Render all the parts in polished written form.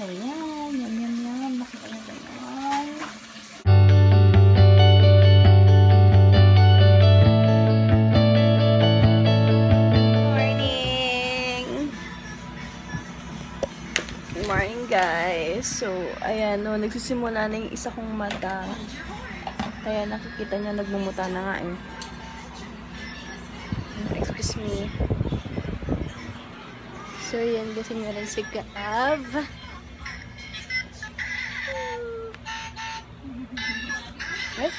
So, yan. Yum, yum, yum. Nakita nyo ba yan? Morning! Good morning, guys. So, ayan, no, nagsisimula na yung isa kong mata. Kaya nakikita niya, nagmumuta na nga eh. Excuse me. So, yan, kasi nga rin si Gav. What?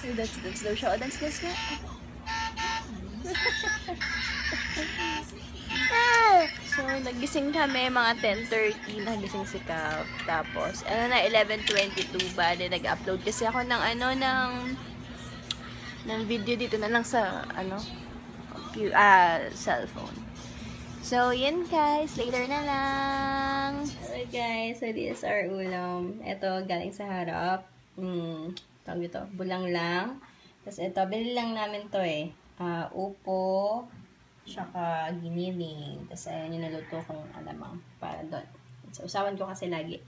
So, that's daw siya. Oh, dance nga. So, nagising kami, mga 10:30, nagising si Gav. Tapos, ano na, 11:22 ba, nag-upload kasi ako ng, ng video dito na lang sa, cellphone. So, yun guys. Later na lang. Alright guys. So, this is our ulam. Ito, galing sa harap. Tawag ito. Bulang lang. Tapos ito, bili lang namin to eh. Upo. Tsaka giniling. Tapos ayan yung naluto kong alamang. Para doon. So, usawan ko kasi lagi.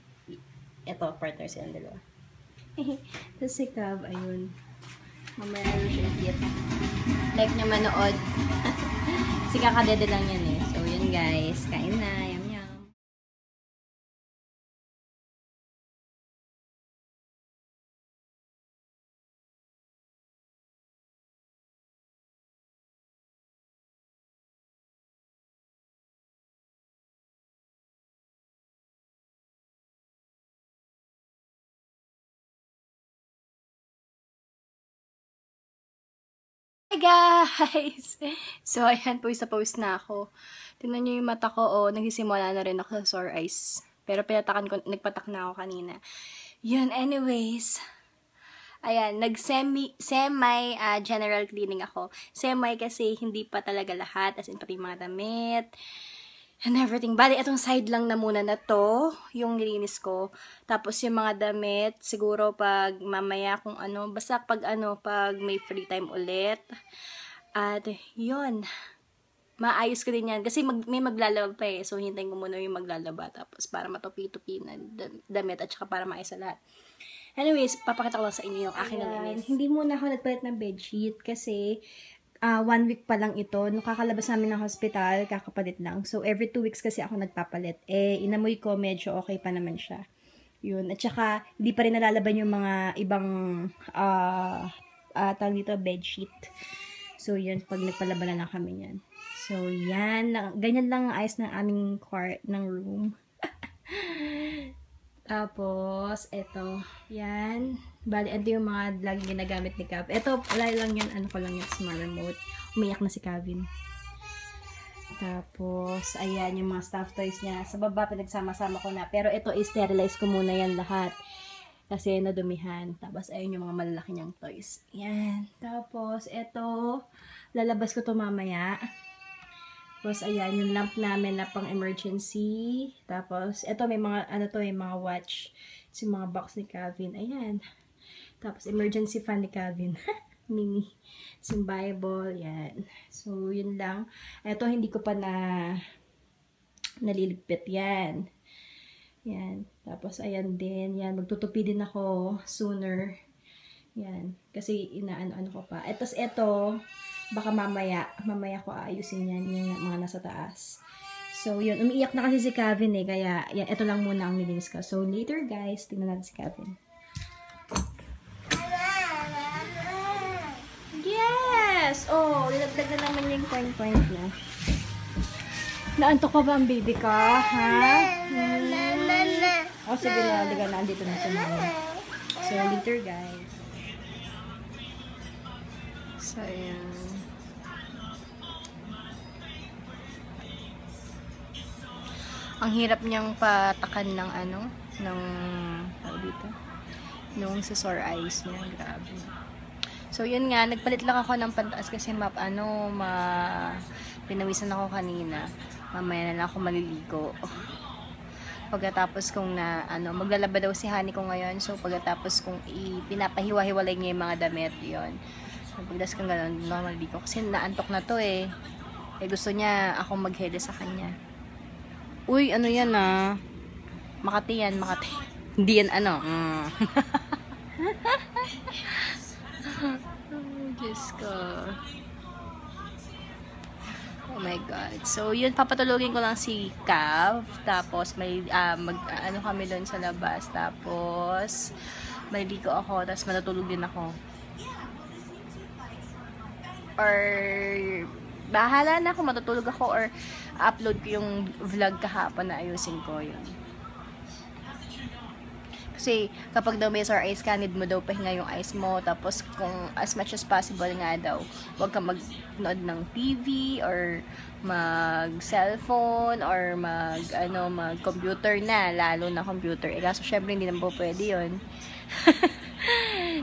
Ito, partner silang dalawa. Tapos si Cav, ayun. Mamaya na siya i-eat. Like niya manood. Kasi kakadede lang yan eh. So, yun guys. Kain na. Yum, yum. Hi guys! So, ayan, post na ako. Tingnan nyo yung mata ko, nagsisimula na rin ako sa sore eyes. Pero nagpatak na ako kanina. Yun, anyways. Ayan, semi general cleaning ako. Semi kasi hindi pa talaga lahat, as in pati mga damit. And everything. Bali, itong side lang na muna na to, yung nilinis ko. Tapos yung mga damit, siguro pag mamaya kung basta pag may free time ulit. At yun, maayos ko din yan. Kasi may maglalaba pa eh. So, hintayin ko muna yung maglalaba. Tapos para matupi-tupi na damit at saka para maayos sa lahat. Anyways, papakita ko lang sa inyo yung akin na linis. Hindi muna ako nagpalit ng bedsheet kasi 1 week pa lang ito. Nung kakalabas namin ng hospital, kakapalit lang. So, every 2 weeks kasi ako nagpapalit. Inamoy ko, medyo okay pa naman siya. Yun. At saka, hindi pa rin nalalaban yung mga ibang, tawag dito, bedsheet. So, yun. Pag nagpalaban na lang kami yan. So, yan. Ganyan lang ang ayos ng aming ng room. Tapos, eto. Yan. Bali, ito yung mga lagi ginagamit ni Cav. Ito, wala lang yan. Ko lang yung smart remote. Umiyak na si Calvin. Tapos, ayan yung mga stuffed toys niya. Sa baba, pinagsama-sama ko na. Pero ito, i-sterilize ko muna yan lahat. Kasi nadumihan. Tapos, ayun yung mga malalaki niyang toys. Yan. Tapos, ito, lalabas ko to mamaya. Tapos, ayan, yung lamp namin na pang emergency. Tapos, ito, may mga, may mga watch. It's yung mga box ni Calvin. Ayan. Tapos, emergency fan ni Calvin. Mini. It's yung Bible. Yan. So, yun lang. Ito, hindi ko pa naliligpit. Yan. Yan. Tapos, ayan din. Yan. Magtutupi din ako sooner. Yan. Kasi, inaano ko pa. Tapos, ito, baka mamaya ko aayusin yan, yung mga nasa taas. So, yun. Umiiyak na kasi si Calvin eh. Kaya, yan. Ito lang muna ang nilinis ko. So, later guys, tingnan natin si Calvin. Yes! Oh, nilagdag na naman yung point na. Naantok ka ba ang baby ka? Ha? Oh, sige na. Liga na. Andito na siya naman. So, later guys. So, ayan. Ang hirap niyang patakan ng nung sa sore eyes niya. Grabe. So, yun nga. Nagpalit lang ako ng pantaas kasi pinawisan ako kanina. Mamaya na lang ako maliligo. Pagkatapos kung maglalaba daw si Honey ko ngayon. So, pagkatapos kung pinapahiwa-hiwalay niya yung mga damit, yun. Pagdas kang gano'n, normal dito. Kasi naantok na to eh. Gusto niya akong maghede sa kanya. Uy, ano yan ah? Makati yan, Makati. Hindi yan ano. Diyos ko. Oh my God. So, yun, papatulogin ko lang si Cav. Tapos, may, ano kami doon sa labas. Tapos, maliligo ako. Tapos, matutulog din ako. Or, bahala na kung matutulog ako or upload ko yung vlog kahapon na ayusin ko yun. Kasi kapag daw may sore eyes ka, need mo daw pahinga yung eyes mo. Tapos kung as much as possible nga daw, huwag ka magnood ng TV or mag-cellphone or mag-computer na, lalo na computer. Eh, kaso syempre hindi naman po pwede yun.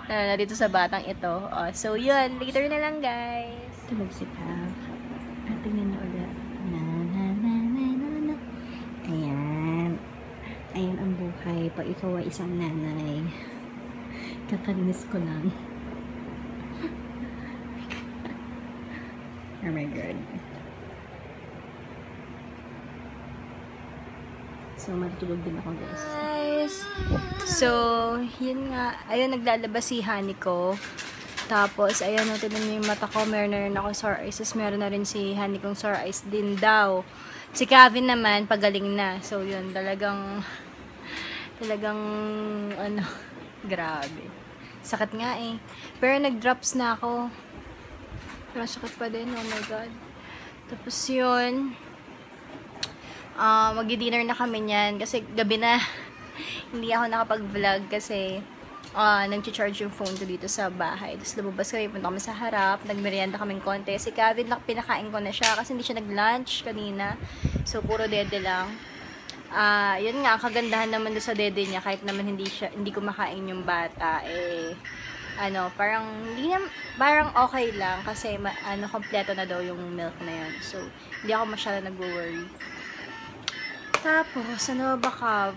na dito sa batang ito. Oh, so yun, later na lang guys. Tulog si Pav. At tingnan niyo ulit. Ayan. Ayan ang buhay. Pag ikaw ay isang nanay. Kakalinis ko lang. Oh my God. So, matutulog din ako guys. So, yun nga. Ayun, naglalabas si Honey ko. Tapos, ayun, tignan niyo yung mata ko. Meron na rin ako sore eyes. Meron na rin si Honey kong sore eyes din daw. Si Kevin naman, pagaling na. So, yun, talagang, ano, grabe. Sakit nga eh. Pero nag-drops na ako. Masakit pa din, oh my God. Tapos yun, mag-dinner na kami niyan. Kasi gabi na, hindi ako nakapag-vlog kasi nag-charge yung phone ko dito sa bahay. Tapos lumabas kami, punta kami sa harap, nagmerienda kaming konti. Si Kevin, pinakain ko na siya kasi hindi siya nag-lunch kanina. So, puro dede lang. Yun nga, kagandahan naman doon sa dede niya, kahit naman hindi kumakain yung bata, parang okay lang kasi kompleto na daw yung milk na yun. So, hindi ako masyado nag-worry. Tapos, ano ba Cav?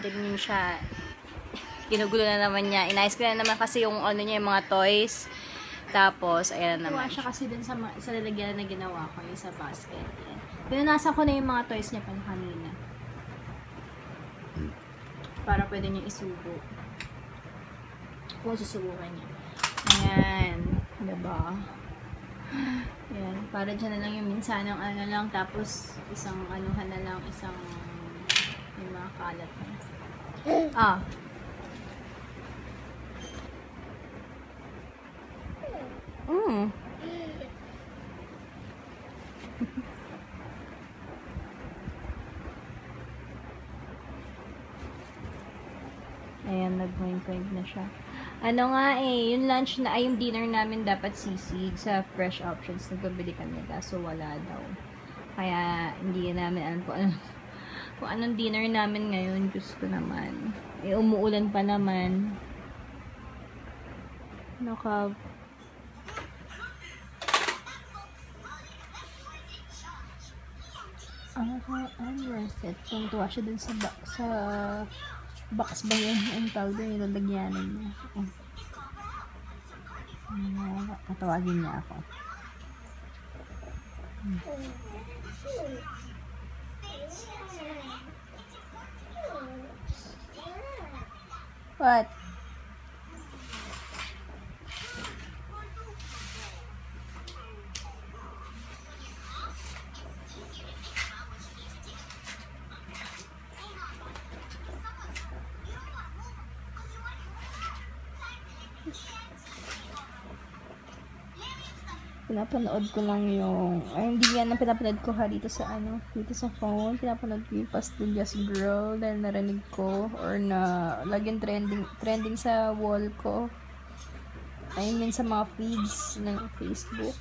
Tignan niyo siya. Ginugulo na naman niya. Inayos ko na naman kasi yung niya, yung mga toys. Tapos, ayan na naman. Siya kasi dun sa lalagyan na ginawa ko, yung sa basket. Pinunasan ko na yung mga toys niya pa kanina. Para pwede niya isubo. Kung susubukan niya. Ayan. Diba? Ayan. Para dyan na lang yung minsanang lang. Tapos, isang anuhan na lang. Isang yung mga kalat na. Ayan, nag-point na siya. Ano nga yung lunch na, yung dinner namin dapat sisig sa Fresh Options. Nagbabili kami, kaso wala daw. Kaya, hindi namin alam kung anong dinner namin ngayon. Gusto naman. Umuulan pa naman. Unrested. Tuntua siya dun sa box ba yun? Ang tawag doon, nilalagyanan niya. Katawagin niya ako. What? Pinapanood ko lang yung hindi yan ang pinapanood ko dito sa phone. Pinapanood ko yung Pastillas Girl dahil narinig ko or na laging trending sa wall ko. I mean sa mga feeds ng Facebook.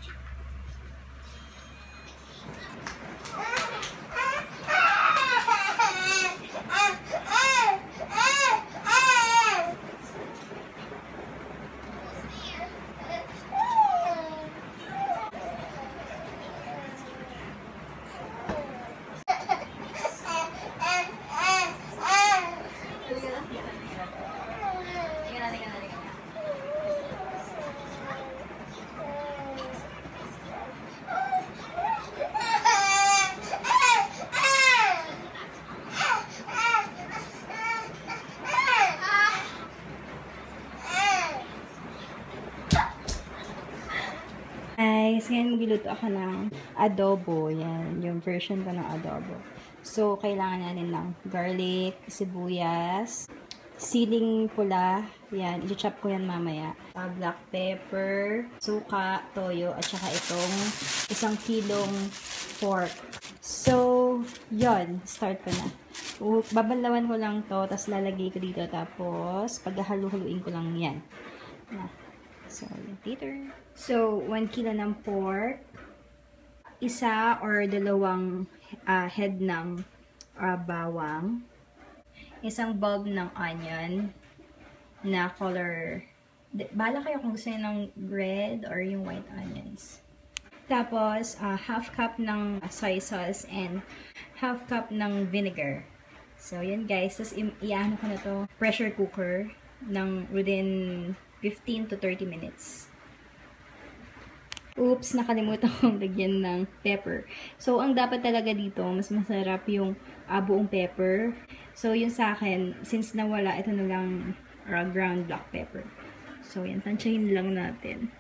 magluluto ako ng adobo. Yan, yung version ko ng adobo. So, kailangan natin ng garlic, sibuyas, siling pula. Yan, i-chop ko yan mamaya. Black pepper, suka, toyo, at saka itong 1 kilong pork. So, yon, start ko na. Babanlawan ko lang to, tapos lalagay ko dito, tapos paghahalu-haluin ko lang yan. So, later. So, 1 kilo ng pork, 1 or 2 head ng bawang, 1 bulb ng onion na color, bala kayo kung gusto nyo ng red or yung white onions. Tapos, 1/2 cup ng soy sauce and 1/2 cup ng vinegar. So, yan guys. Tapos, i-ano ko na to, pressure cooker ng within 15 to 30 minutes. Oops, nakalimutan kong lagyan ng pepper. So, ang dapat talaga dito, mas masarap yung buong pepper. So, yun sa akin, since nawala, ito na lang ground black pepper. So, yan, tansyahin lang natin.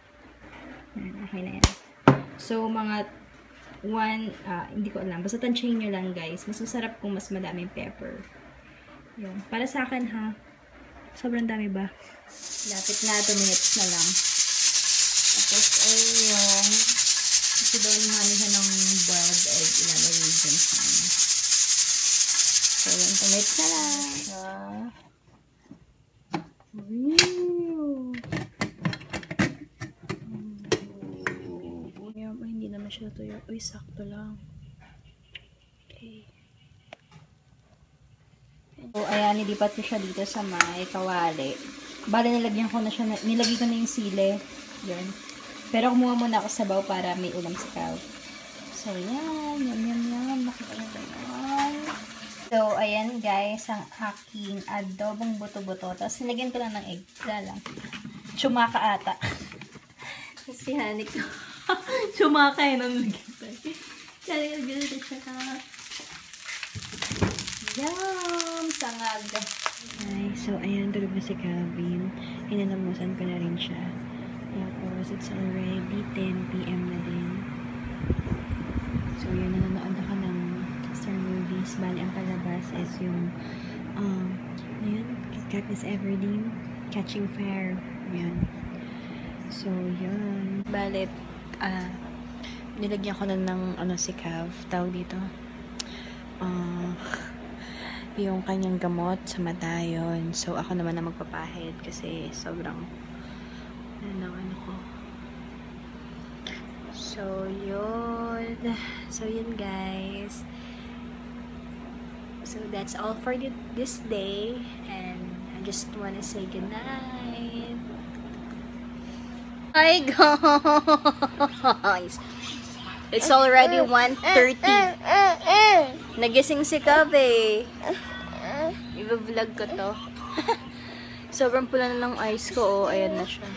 Yan, okay na yan. So, mga hindi ko alam. Basta tansyahin nyo lang, guys. Mas masarap kung mas madaming pepper. Yun. Para sa akin, ha? Sobrang dami ba? Lapit na, 2 minutes na lang. Tapos, ayun. Kasi daw namin siya ng boiled egg. Ilalagay dyan sa amin. So, yun. 2 minutes na lang. Hindi naman siya tuyo. Uy, sakto lang. Okay. So, ayan, nilipat ko siya dito sa may kawali. Bale, nilagyan ko na siya, nilagay ko na yung sili. Yan. Pero kumuha muna ako sabaw para may ulam sa kaw. So, yan. Yan. Makita nyo ba yan? So, ayan guys, ang aking adobong buto-buto. Tapos, nilagyan ko lang ng egg. Wala lang. Tsumaka ata. Si Hanik ko. Tsumaka yun ang lagyan tayo. Kaya nilagyan na siya ka. Yum! Sangag. Okay, so, ayan, tulog na si Calvin. Inalamusan ko na rin siya. Tapos, it's already 10 p.m. na din. So, yun, nanonood ako ng Star movies. Bali, ang palabas is yung, ayun, Katniss Everdeen, Catching Fire. Ayan. So, yun. Bali, nilagyan ko na ng, si Cav, tawag dito. Yung kanyang gamot sa mata yun. So, ako naman na magpapahid kasi sobrang ano ko. So, yun. So, yun guys. So, that's all for this day. And I just wanna say goodnight. Hi guys! It's already 1:30. Nagising si Kabe. I-vlog ko to. Sobrang pula na ng eyes ko. Oh, ayan na siya.